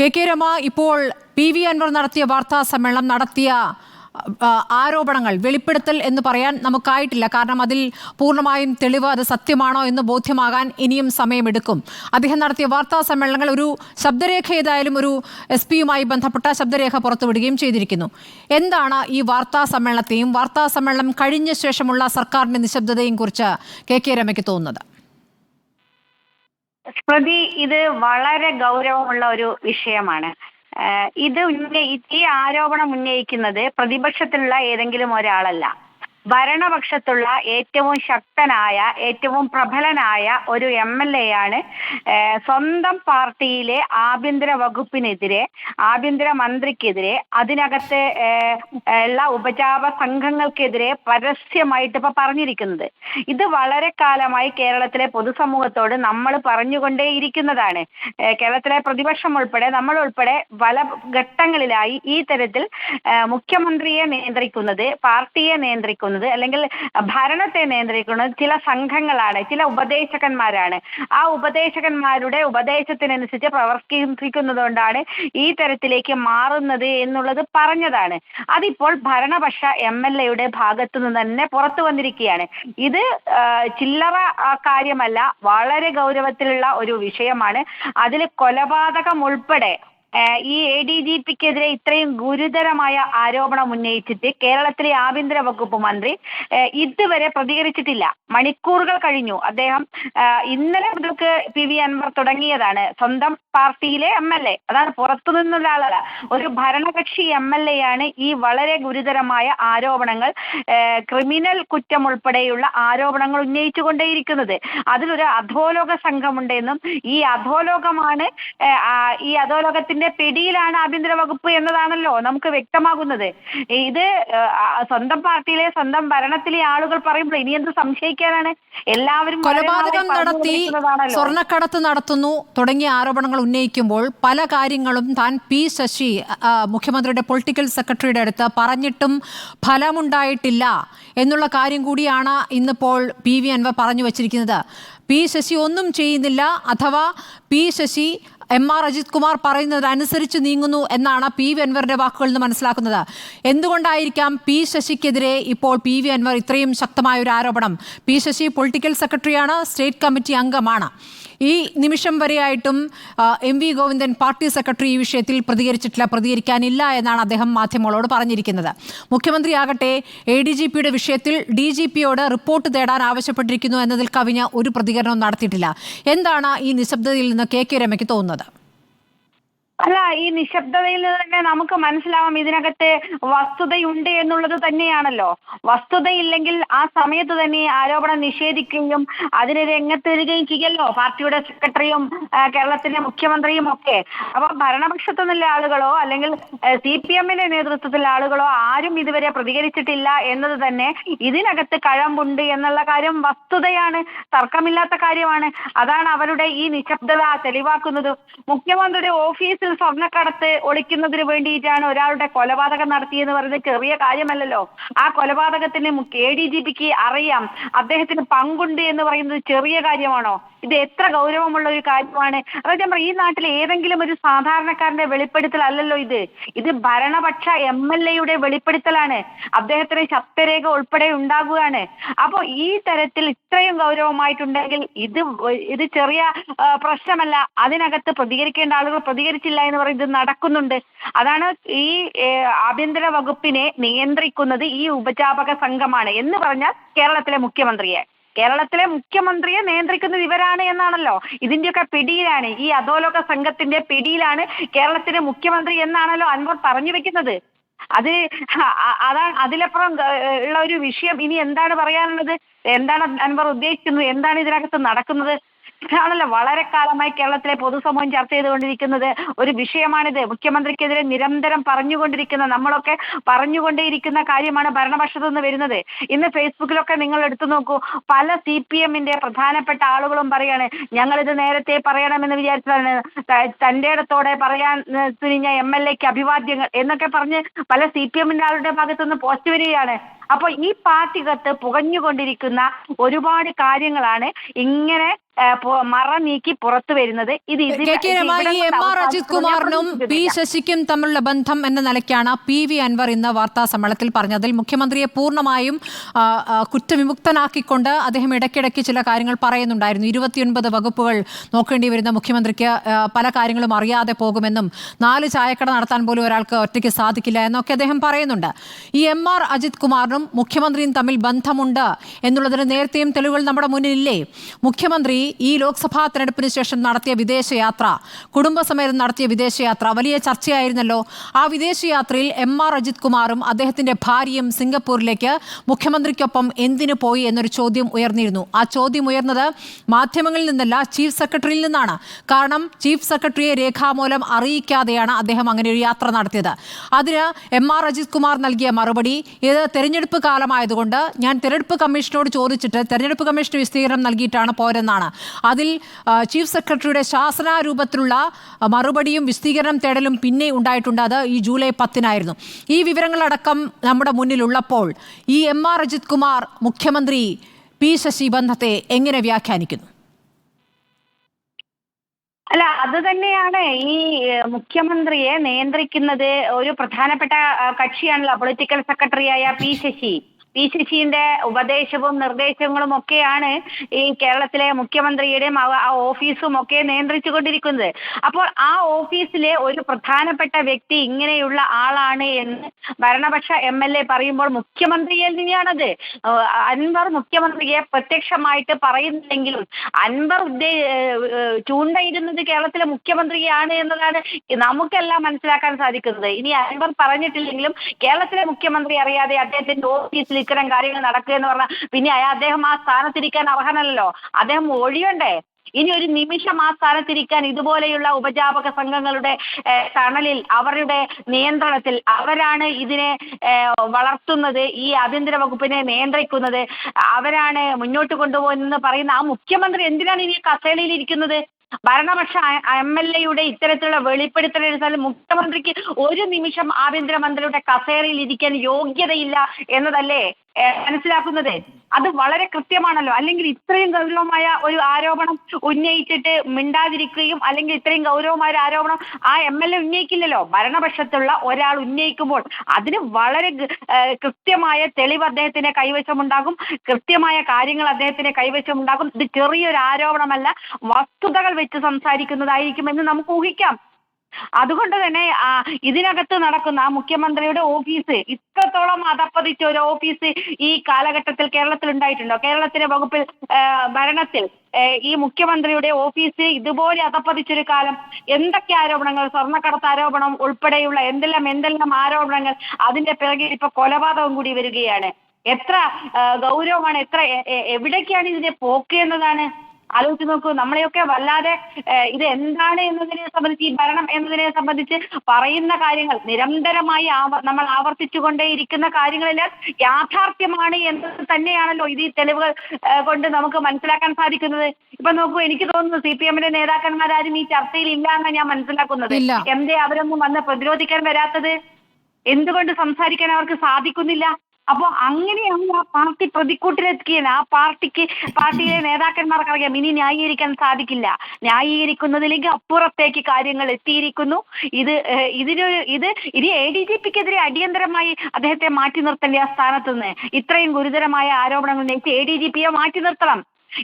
K Rama, ഇപ്പോൾ PV Anwar നടത്തിയ വാർത്താ സമ്മേളനം നടത്തിയ ആരോപണങ്ങൾ വെളിപ്പെടുത്തൽ എന്ന് പറയാൻ നമുക്കായിട്ടില്ല. കാരണം അതിൽ പൂർണ്ണമായും തെളിവ് അത് സത്യമാണോ എന്ന് ബോധ്യമാകാൻ ഇനിയും സമയമെടുക്കും. അദ്ദേഹം നടത്തിയ വാർത്താ സമ്മേളനങ്ങൾ ഒരു ശബ്ദരേഖ ഏതായാലും ഒരു SP-യുമായി ബന്ധപ്പെട്ട ശബ്ദരേഖ പുറത്തുവിടുകയും ചെയ്തിരിക്കുന്നു. എന്താണ് ഈ വാർത്താ സമ്മേളനത്തെയും വാർത്താ സമ്മേളനം കഴിഞ്ഞ ശേഷമുള്ള സർക്കാരിന്റെ നിശബ്ദതയെയും കുറിച്ച് കെ രമയ്ക്ക് തോന്നുന്നത്? സ്മൃതി, ഇത് വളരെ ഗൗരവമുള്ള ഒരു വിഷയമാണ്. ഈ ആരോപണം ഉന്നയിക്കുന്നത് പ്രതിപക്ഷത്തിലുള്ള ഏതെങ്കിലും ഒരാളല്ല. ഭരണപക്ഷത്തുള്ള ഏറ്റവും ശക്തനായ, ഏറ്റവും പ്രബലനായ ഒരു MLA ആണ് സ്വന്തം പാർട്ടിയിലെ ആഭ്യന്തര വകുപ്പിനെതിരെ, ആഭ്യന്തര മന്ത്രിക്കെതിരെ, അതിനകത്ത് ഉള്ള ഉപജാപ സംഘങ്ങൾക്കെതിരെ പരസ്യമായിട്ട് ഇപ്പൊ പറഞ്ഞിരിക്കുന്നത്. ഇത് വളരെ കാലമായി കേരളത്തിലെ പൊതുസമൂഹത്തോട് നമ്മൾ പറഞ്ഞുകൊണ്ടേയിരിക്കുന്നതാണ്. കേരളത്തിലെ പ്രതിപക്ഷം ഉൾപ്പെടെ, നമ്മൾ ഉൾപ്പെടെ പല ഘട്ടങ്ങളിലായി ഈ തരത്തിൽ മുഖ്യമന്ത്രിയെ നിയന്ത്രിക്കുന്നത്, പാർട്ടിയെ നിയന്ത്രിക്കുന്നത്, അല്ലെങ്കിൽ ഭരണത്തെ നിയന്ത്രിക്കുന്നത് ചില സംഘങ്ങളാണ്, ചില ഉപദേശകന്മാരാണ്. ആ ഉപദേശകന്മാരുടെ ഉപദേശത്തിനനുസരിച്ച് പ്രവർത്തിക്കുന്നതുകൊണ്ടാണ് ഈ തരത്തിലേക്ക് മാറുന്നത് എന്നുള്ളത് പറഞ്ഞതാണ്. അതിപ്പോൾ ഭരണപക്ഷ MLA-യുടെ ഭാഗത്തു നിന്ന് തന്നെ പുറത്തു വന്നിരിക്കുകയാണ്. ഇത് ചില്ലറ കാര്യമല്ല, വളരെ ഗൗരവത്തിലുള്ള ഒരു വിഷയമാണ്. അതിൽ കൊലപാതകം ഉൾപ്പെടെ ഈ ADGP-ക്കെതിരെ ഇത്രയും ഗുരുതരമായ ആരോപണം ഉന്നയിച്ചിട്ട് കേരളത്തിലെ ആഭ്യന്തര വകുപ്പ് മന്ത്രി ഇതുവരെ പ്രതികരിച്ചിട്ടില്ല. മണിക്കൂറുകൾ കഴിഞ്ഞു. അദ്ദേഹം ഇന്നലെ മുതൽക്ക് PV അൻവർ തുടങ്ങിയതാണ്. സ്വന്തം പാർട്ടിയിലെ MLA, അതാണ് പുറത്തു നിന്നുള്ള ആളല്ല, ഒരു ഭരണകക്ഷി MLA-യാണ് ഈ വളരെ ഗുരുതരമായ ആരോപണങ്ങൾ, ക്രിമിനൽ കുറ്റം ഉൾപ്പെടെയുള്ള ആരോപണങ്ങൾ ഉന്നയിച്ചുകൊണ്ടേയിരിക്കുന്നത്. അതിലൊരു അധോലോക സംഘമുണ്ടെന്നും ഈ അധോലോകത്തിന്റെ പിടിയിലാണ് ആഭ്യന്തര വകുപ്പ് എന്നതാണല്ലോ നമുക്ക് വ്യക്തമാകുന്നത്. ഇത് സ്വന്തം പാർട്ടിയിലെ, സ്വന്തം ഭരണത്തിലെ ആളുകൾ പറയുമ്പോൾ ഇനി എന്ത് സംശയിക്കാനാണ്? എല്ലാവരും കൊലപാതകം നടത്തി, സ്വർണ്ണക്കടത്ത് നടത്തുന്നു തുടങ്ങിയ ആരോപണങ്ങൾ ഉന്നയിക്കുമ്പോൾ പല കാര്യങ്ങളും താൻ P ശശി, മുഖ്യമന്ത്രിയുടെ പൊളിറ്റിക്കൽ സെക്രട്ടറിയുടെ അടുത്ത് പറഞ്ഞിട്ടും ഫലമുണ്ടായിട്ടില്ല എന്നുള്ള കാര്യം കൂടിയാണ് ഇന്നിപ്പോൾ PV അൻവർ പറഞ്ഞു വച്ചിരിക്കുന്നത്. P ശശി ഒന്നും ചെയ്യുന്നില്ല, അഥവാ P ശശി MR അജിത് കുമാർ പറയുന്നതനുസരിച്ച് നീങ്ങുന്നു എന്നാണ് PV അൻവറിന്റെ വാക്കുകളിൽ നിന്ന് മനസ്സിലാക്കുന്നത്. എന്തുകൊണ്ടായിരിക്കാം P ശശിക്കെതിരെ ഇപ്പോൾ PV അൻവർ ഇത്രയും ശക്തമായ ഒരു ആരോപണം? P ശശി പൊളിറ്റിക്കൽ സെക്രട്ടറിയാണ്, സ്റ്റേറ്റ് കമ്മിറ്റി അംഗമാണ്. ഈ നിമിഷം വരെയായിട്ടും MV ഗോവിന്ദൻ പാർട്ടി സെക്രട്ടറി ഈ വിഷയത്തിൽ പ്രതികരിക്കാനില്ല എന്നാണ് അദ്ദേഹം മാധ്യമങ്ങളോട് പറഞ്ഞിരിക്കുന്നത്. മുഖ്യമന്ത്രിയാകട്ടെ ADGP-യുടെ വിഷയത്തിൽ DGP-യോട് റിപ്പോർട്ട് തേടാൻ ആവശ്യപ്പെട്ടിരിക്കുന്നു എന്നതിൽ കവിഞ്ഞ ഒരു പ്രതികരണവും നടത്തിയിട്ടില്ല. എന്താണ് ഈ നിശബ്ദതയിൽ നിന്ന് കെ രമയ്ക്ക് തോന്നുന്നത്? അല്ല, ഈ നിശബ്ദതയിൽ നിന്ന് തന്നെ നമുക്ക് മനസ്സിലാവാം ഇതിനകത്ത് വസ്തുതയുണ്ട് എന്നുള്ളത് തന്നെയാണല്ലോ. വസ്തുതയില്ലെങ്കിൽ ആ സമയത്ത് തന്നെ ആരോപണം നിഷേധിക്കുകയും അതിന് രംഗത്ത് വരികയും ചെയ്യല്ലോ പാർട്ടിയുടെ സെക്രട്ടറിയും കേരളത്തിന്റെ മുഖ്യമന്ത്രിയും ഒക്കെ. അപ്പൊ ഭരണപക്ഷത്തു നിന്നുള്ള ആളുകളോ അല്ലെങ്കിൽ CPM-ന്റെ നേതൃത്വത്തിലുള്ള ആളുകളോ ആരും ഇതുവരെ പ്രതികരിച്ചിട്ടില്ല എന്നത് തന്നെ ഇതിനകത്ത് കഴമ്പുണ്ട് എന്നുള്ള കാര്യം വസ്തുതയാണ്, തർക്കമില്ലാത്ത കാര്യമാണ്. അതാണ് അവരുടെ ഈ നിശബ്ദത തെളിവാക്കുന്നത്. മുഖ്യമന്ത്രിയുടെ ഓഫീസിൽ സ്വർണ്ണക്കടത്ത് ഒളിക്കുന്നതിന് വേണ്ടിയിട്ടാണ് ഒരാളുടെ കൊലപാതകം നടത്തിയെന്ന് പറയുന്നത് ചെറിയ കാര്യമല്ലല്ലോ. ആ കൊലപാതകത്തിന് ADGP-ക്ക് അറിയാം, അദ്ദേഹത്തിന് പങ്കുണ്ട് എന്ന് പറയുന്നത് ചെറിയ കാര്യമാണോ? ഇത് എത്ര ഗൗരവമുള്ള ഒരു കാര്യമാണ്. അതായത് ഞാൻ ഈ നാട്ടിലെ ഏതെങ്കിലും ഒരു സാധാരണക്കാരന്റെ വെളിപ്പെടുത്തൽ അല്ലല്ലോ ഇത് ഭരണപക്ഷ MLA-യുടെ വെളിപ്പെടുത്തലാണ്. അദ്ദേഹത്തിന് ശബ്ദരേഖ ഉൾപ്പെടെ ഉണ്ടാകുകയാണ്. അപ്പൊ ഈ തരത്തിൽ ഇത്രയും ഗൗരവമായിട്ടുണ്ടെങ്കിൽ ഇത് ചെറിയ പ്രശ്നമല്ല. അതിനകത്ത് പ്രതികരിക്കേണ്ട ആളുകൾ പ്രതികരിച്ചില്ല എന്ന് പറയുന്നത് നടക്കുന്നുണ്ട്. അതാണ് ഈ ആഭ്യന്തര വകുപ്പിനെ നിയന്ത്രിക്കുന്നത് ഈ ഉപജാപക സംഘമാണ് എന്ന് പറഞ്ഞാൽ കേരളത്തിലെ മുഖ്യമന്ത്രിയെ നിയന്ത്രിക്കുന്നത് ഇവരാണ് എന്നാണല്ലോ. ഇതിന്റെയൊക്കെ പിടിയിലാണ്, ഈ അധോലോക സംഘത്തിന്റെ പിടിയിലാണ് കേരളത്തിലെ മുഖ്യമന്ത്രി എന്നാണല്ലോ അൻവർ പറഞ്ഞു വെക്കുന്നത്. അതാണ് അതിലപ്പുറം ഉള്ള ഒരു വിഷയം. ഇനി എന്താണ് പറയാനുള്ളത്? എന്താണ് അൻവർ ഉദ്ദേശിക്കുന്നത്? എന്താണ് ഇതിനകത്ത് നടക്കുന്നത്? ഇതാണല്ലോ വളരെ കാലമായി കേരളത്തിലെ പൊതുസമൂഹം ചർച്ച ചെയ്തുകൊണ്ടിരിക്കുന്നത് ഒരു വിഷയമാണിത്. മുഖ്യമന്ത്രിക്കെതിരെ നിരന്തരം നമ്മളൊക്കെ പറഞ്ഞുകൊണ്ടേയിരിക്കുന്ന കാര്യമാണ് ഭരണപക്ഷത്തു നിന്ന് വരുന്നത്. ഇന്ന് ഫേസ്ബുക്കിലൊക്കെ നിങ്ങൾ എടുത്തു നോക്കൂ, പല CPM-ന്റെ പ്രധാനപ്പെട്ട ആളുകളും പറയാണ് ഞങ്ങളിത് നേരത്തെ പറയണമെന്ന് വിചാരിച്ചതാണ്, തന്റെ ഇടത്തോടെ പറയാൻ തുനിഞ്ഞ MLA-ക്ക് അഭിവാദ്യങ്ങൾ എന്നൊക്കെ പറഞ്ഞ് പല CPM-ന്റെ ആളുടെ ഭാഗത്തുനിന്ന് പോസ്റ്റ് വരികയാണ്. അപ്പോൾ ഈ പാർട്ടികത്ത് പുകഞ്ഞുകൊണ്ടിരിക്കുന്ന ഒരുപാട് കാര്യങ്ങളാണ് ഇങ്ങനെ മറ നീക്കി പുറത്തു വരുന്നത്. ഇത് ഈ എം.ആർ. അജിത് കുമാറിനും പി ശശിക്കും തമ്മിലുള്ള ബന്ധം എന്ന നിലയ്ക്കാണ് PV അൻവർ ഇന്ന് വാർത്താ സമ്മേളനത്തിൽ പറഞ്ഞത്. അതിൽ മുഖ്യമന്ത്രിയെ പൂർണ്ണമായും കുറ്റവിമുക്തനാക്കിക്കൊണ്ട് അദ്ദേഹം ഇടയ്ക്കിടയ്ക്ക് ചില കാര്യങ്ങൾ പറയുന്നുണ്ടായിരുന്നു. 29 വകുപ്പുകൾ നോക്കേണ്ടി വരുന്ന മുഖ്യമന്ത്രിക്ക് പല കാര്യങ്ങളും അറിയാതെ പോകുമെന്നും 4 ചായക്കട നടത്താൻ പോലും ഒരാൾക്ക് ഒറ്റയ്ക്ക് സാധിക്കില്ല എന്നൊക്കെ അദ്ദേഹം പറയുന്നുണ്ട്. ഈ എം.ആർ. അജിത് കുമാറിനും മുഖ്യമന്ത്രിയും തമ്മിൽ ബന്ധമുണ്ട് എന്നുള്ളതിന് നേരത്തെയും തെളിവുകൾ നമ്മുടെ മുന്നിലില്ലേ? മുഖ്യമന്ത്രി ഈ ലോക്സഭാ തെരഞ്ഞെടുപ്പിന് ശേഷം നടത്തിയ വിദേശയാത്ര, കുടുംബസമേതം നടത്തിയ വിദേശയാത്ര വലിയ ചർച്ചയായിരുന്നല്ലോ. ആ വിദേശയാത്രയിൽ എം.ആർ. അജിത് കുമാറും അദ്ദേഹത്തിന്റെ ഭാര്യയും സിംഗപ്പൂരിലേക്ക് മുഖ്യമന്ത്രിക്കൊപ്പം എന്തിനു പോയി എന്നൊരു ചോദ്യം ഉയർന്നിരുന്നു. ആ ചോദ്യം ഉയർന്നത് മാധ്യമങ്ങളിൽ നിന്നല്ല, ചീഫ് സെക്രട്ടറിയിൽ നിന്നാണ്. കാരണം ചീഫ് സെക്രട്ടറിയെ രേഖാമൂലം അറിയിക്കാതെയാണ് അദ്ദേഹം അങ്ങനെ ഒരു യാത്ര നടത്തിയത്. അതിന് എം.ആർ. അജിത് കുമാർ നൽകിയ മറുപടി, ഇത് തെരഞ്ഞെടുപ്പ് കാലമായതുകൊണ്ട് ഞാൻ തെരഞ്ഞെടുപ്പ് കമ്മീഷനോട് ചോദിച്ചിട്ട് തെരഞ്ഞെടുപ്പ് കമ്മീഷൻ വിശദീകരണം നൽകിയിട്ടാണ് പോരെന്നാണ്. അതിൽ ചീഫ് സെക്രട്ടറിയുടെ ശാസനാരൂപത്തിലുള്ള മറുപടിയും വിശദീകരണം തേടലും പിന്നെ ഉണ്ടായിട്ടുണ്ട്. അത് ഈ ജൂലൈ 10-നായിരുന്നു. ഈ വിവരങ്ങളടക്കം നമ്മുടെ മുന്നിലുള്ളപ്പോൾ ഈ എം.ആർ. അജിത് കുമാർ മുഖ്യമന്ത്രി പി ശശി ബന്ധത്തെ എങ്ങനെ വ്യാഖ്യാനിക്കുന്നു? അല്ല, അത് തന്നെയാണ് ഈ മുഖ്യമന്ത്രിയെ നിയന്ത്രിക്കുന്നത്. ഒരു പ്രധാനപ്പെട്ട കക്ഷിയാണല്ലോ പൊളിറ്റിക്കൽ സെക്രട്ടറിയായ പി ശശി. പി ശശിന്റെ ഉപദേശവും നിർദ്ദേശങ്ങളും ഒക്കെയാണ് ഈ കേരളത്തിലെ മുഖ്യമന്ത്രിയുടെയും ആ ഓഫീസും ഒക്കെ നിയന്ത്രിച്ചു കൊണ്ടിരിക്കുന്നത്. അപ്പോൾ ആ ഓഫീസിലെ ഒരു പ്രധാനപ്പെട്ട വ്യക്തി ഇങ്ങനെയുള്ള ആളാണ് എന്ന് ഭരണപക്ഷ MLA പറയുമ്പോൾ മുഖ്യമന്ത്രിയിൽ തന്നെയാണത്. അൻവർ മുഖ്യമന്ത്രിയെ പ്രത്യക്ഷമായിട്ട് പറയുന്നില്ലെങ്കിലും അൻവർ ചൂണ്ടയിടുന്നത് കേരളത്തിലെ മുഖ്യമന്ത്രിയാണ് എന്നതാണ് നമുക്കെല്ലാം മനസ്സിലാക്കാൻ സാധിക്കുന്നത്. ഇനി അൻവർ പറഞ്ഞിട്ടില്ലെങ്കിലും കേരളത്തിലെ മുഖ്യമന്ത്രി അറിയാതെ അദ്ദേഹത്തിന്റെ ഓഫീസിൽ ഇത്തരം കാര്യങ്ങൾ നടക്കുക എന്ന് പറഞ്ഞാൽ പിന്നെ അദ്ദേഹം ആ സ്ഥാനത്തിരിക്കാൻ അർഹനല്ലോ. അദ്ദേഹം ഒഴിയണ്ടേ? ഇനി ഒരു നിമിഷം ആ സ്ഥാനത്തിരിക്കാൻ ഇതുപോലെയുള്ള ഉപജാപക സംഘങ്ങളുടെ തണലിൽ, അവരുടെ നിയന്ത്രണത്തിൽ, അവരാണ് ഇതിനെ വളർത്തുന്നത്, ഈ ആഭ്യന്തര വകുപ്പിനെ നിയന്ത്രിക്കുന്നത്, അവരാണ് മുന്നോട്ട് കൊണ്ടുപോകുന്നതെന്ന് പറയുന്ന ആ മുഖ്യമന്ത്രി എന്തിനാണ് ഇനി കസേരയിൽ ഇരിക്കുന്നത്? ഭരണപക്ഷ MLA ഇത്തരത്തിലുള്ള വെളിപ്പെടുത്തൽ മുഖ്യമന്ത്രിക്ക് ഒരു നിമിഷം ആഭ്യന്തരമന്ത്രിയുടെ കസേരയിൽ ഇരിക്കാൻ യോഗ്യതയില്ല എന്നതല്ലേ മനസ്സിലാക്കുന്നത്? അത് വളരെ കൃത്യമാണല്ലോ. അല്ലെങ്കിൽ ഇത്രയും ഗൗരവമായ ഒരു ആരോപണം ഉന്നയിച്ചിട്ട് മിണ്ടാതിരിക്കുകയും, അല്ലെങ്കിൽ ഇത്രയും ഗൗരവമായ ഒരു ആരോപണം ആ MLA ഉന്നയിക്കില്ലല്ലോ. ഭരണപക്ഷത്തുള്ള ഒരാൾ ഉന്നയിക്കുമ്പോൾ അതിന് വളരെ കൃത്യമായ തെളിവ് അദ്ദേഹത്തിന്റെ കൈവശമുണ്ടാകും, കൃത്യമായ കാര്യങ്ങൾ അദ്ദേഹത്തിന്റെ കൈവശമുണ്ടാകും. ഇത് ചെറിയൊരു ആരോപണമല്ല, വസ്തുതകൾ വെച്ച് സംസാരിക്കുന്നതായിരിക്കുമെന്ന് നമുക്ക് ഊഹിക്കാം. അതുകൊണ്ട് തന്നെ ഇതിനകത്ത് നടക്കുന്ന മുഖ്യമന്ത്രിയുടെ ഓഫീസ്, ഇത്രത്തോളം അധപ്പതിച്ച ഒരു ഓഫീസ് ഈ കാലഘട്ടത്തിൽ കേരളത്തിൽ ഉണ്ടായിട്ടുണ്ടോ? കേരളത്തിലെ വകുപ്പിൽ ഭരണത്തിൽ ഈ മുഖ്യമന്ത്രിയുടെ ഓഫീസ് ഇതുപോലെ അധപ്പതിച്ചൊരു കാലം. എന്തൊക്കെ ആരോപണങ്ങൾ, സ്വർണ്ണക്കടത്ത് ആരോപണം ഉൾപ്പെടെയുള്ള എന്തെല്ലാം ആരോപണങ്ങൾ, അതിന്റെ പിറകിൽ ഇപ്പൊ കൊലപാതകം കൂടി വരികയാണ്. എത്ര ഗൗരവമാണ്, എവിടേക്കാണ് ഇതിന്റെ പോക്ക് എന്നതാണ് ആലോചിച്ച് നോക്കൂ. നമ്മളെയൊക്കെ വല്ലാതെ ഇത് എന്താണ് എന്നതിനെ സംബന്ധിച്ച്, ഈ ഭരണം എന്നതിനെ സംബന്ധിച്ച് പറയുന്ന കാര്യങ്ങൾ നിരന്തരമായി നമ്മൾ ആവർത്തിച്ചുകൊണ്ടേയിരിക്കുന്ന കാര്യങ്ങളെല്ലാം യാഥാർത്ഥ്യമാണ് എന്നത് തന്നെയാണല്ലോ ഇത് ഈ തെളിവുകൾ കൊണ്ട് നമുക്ക് മനസ്സിലാക്കാൻ സാധിക്കുന്നത്. ഇപ്പൊ നോക്കൂ, എനിക്ക് തോന്നുന്നു CPM-ന്റെ നേതാക്കന്മാരാരും ഈ ചർച്ചയിൽ ഇല്ല എന്നാണ് ഞാൻ മനസ്സിലാക്കുന്നത്. എന്തേ അവരൊന്നും വന്ന് പ്രതിരോധിക്കാൻ വരാത്തത്? എന്തുകൊണ്ട് സംസാരിക്കാൻ അവർക്ക് സാധിക്കുന്നില്ല? അപ്പൊ അങ്ങനെയാണ് ആ പാർട്ടി പ്രതിക്കൂട്ടിലെത്തിയത്. ആ പാർട്ടിയിലെ നേതാക്കന്മാർക്ക് അറിയാം ഇനി ന്യായീകരിക്കാൻ സാധിക്കില്ല, ന്യായീകരിക്കുന്നതിലേക്ക് അപ്പുറത്തേക്ക് കാര്യങ്ങൾ എത്തിയിരിക്കുന്നു. ഇനി ADGP-ക്കെതിരെ അടിയന്തരമായി അദ്ദേഹത്തെ മാറ്റി നിർത്തേണ്ട ആ സ്ഥാനത്ത് നിന്ന്. ഇത്രയും ഗുരുതരമായ ആരോപണങ്ങൾ ഉന്നയിച്ച് ADGP-യെ മാറ്റി നിർത്തണം.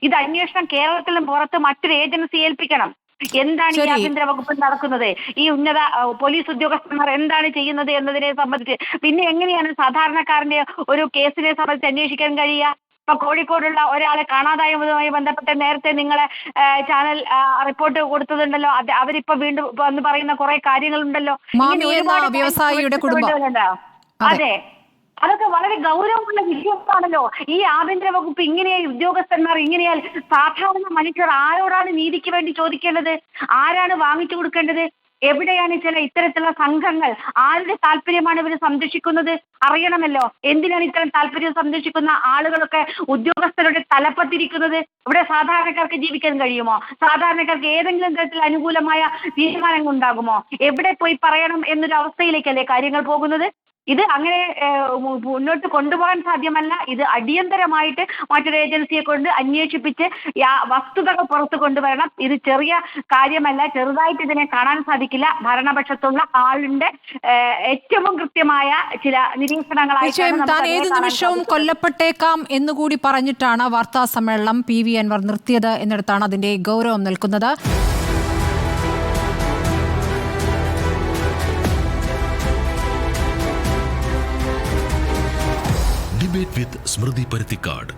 ഇത് അന്വേഷണം കേരളത്തിലും പുറത്ത് മറ്റൊരു ഏജൻസിയെ ഏൽപ്പിക്കണം. എന്താണ് ഈ ആഭ്യന്തര വകുപ്പിൽ നടക്കുന്നത്, ഈ ഉന്നത പോലീസ് ഉദ്യോഗസ്ഥന്മാർ എന്താണ് ചെയ്യുന്നത് എന്നതിനെ സംബന്ധിച്ച്, പിന്നെ എങ്ങനെയാണ് സാധാരണക്കാരന്റെ ഒരു കേസിനെ സംബന്ധിച്ച് അന്വേഷിക്കാൻ കഴിയുക? ഇപ്പൊ കോഴിക്കോടുള്ള ഒരാളെ കാണാതായതുമായി ബന്ധപ്പെട്ട് നേരത്തെ നിങ്ങളെ ചാനൽ റിപ്പോർട്ട് കൊടുത്തതുണ്ടല്ലോ. അവരിപ്പോ വീണ്ടും എന്ന് പറയുന്ന കുറെ കാര്യങ്ങളുണ്ടല്ലോ. വ്യവസായിയുടെ കുടുംബം. അതെ, അതൊക്കെ വളരെ ഗൗരവമുള്ള വിഷയമാണല്ലോ. ഈ ആഭ്യന്തര വകുപ്പ് ഇങ്ങനെയായി, ഉദ്യോഗസ്ഥന്മാർ ഇങ്ങനെയാൽ സാധാരണ മനുഷ്യർ ആരോടാണ് നീതിക്ക് വേണ്ടി ചോദിക്കേണ്ടത്? ആരാണ് വാങ്ങിച്ചു കൊടുക്കേണ്ടത്? എവിടെയാണ് ചില ഇത്തരത്തിലുള്ള സംഘങ്ങൾ, ആരുടെ താല്പര്യമാണ് ഇവർ സംരക്ഷിക്കുന്നത് അറിയണമല്ലോ. എന്തിനാണ് ഇത്തരം താല്പര്യം സംരക്ഷിക്കുന്ന ആളുകളൊക്കെ ഉദ്യോഗസ്ഥരുടെ തലപ്പത്തിരിക്കുന്നത്? ഇവിടെ സാധാരണക്കാർക്ക് ജീവിക്കാൻ കഴിയുമോ? സാധാരണക്കാർക്ക് ഏതെങ്കിലും തരത്തിൽ അനുകൂലമായ തീരുമാനങ്ങൾ ഉണ്ടാകുമോ? എവിടെ പോയി പറയണം എന്നൊരു അവസ്ഥയിലേക്കല്ലേ കാര്യങ്ങൾ പോകുന്നത്? ഇത് അങ്ങനെ മുന്നോട്ട് കൊണ്ടുപോകാൻ സാധ്യമല്ല. ഇത് അടിയന്തരമായിട്ട് മറ്റൊരു ഏജൻസിയെ കൊണ്ട് അന്വേഷിപ്പിച്ച് വസ്തുതകൾ പുറത്തു കൊണ്ടുവരണം. ഇത് ചെറിയ കാര്യമല്ല, ചെറുതായിട്ട് ഇതിനെ കാണാൻ സാധിക്കില്ല. ഭരണപക്ഷത്തുള്ള ആളിന്റെ ഏറ്റവും കൃത്യമായ ചില നിരീക്ഷണങ്ങളായിട്ടാണ് താൻ ഏത് നിമിഷവും കൊല്ലപ്പെട്ടേക്കാം എന്നുകൂടി പറഞ്ഞിട്ടാണ് വാർത്താ സമ്മേളനം PV അൻവർ നിർത്തിയത് എന്നിടത്താണ് അതിന്റെ ഗൗരവം നിൽക്കുന്നത്. Debate with Smriti Parithikad.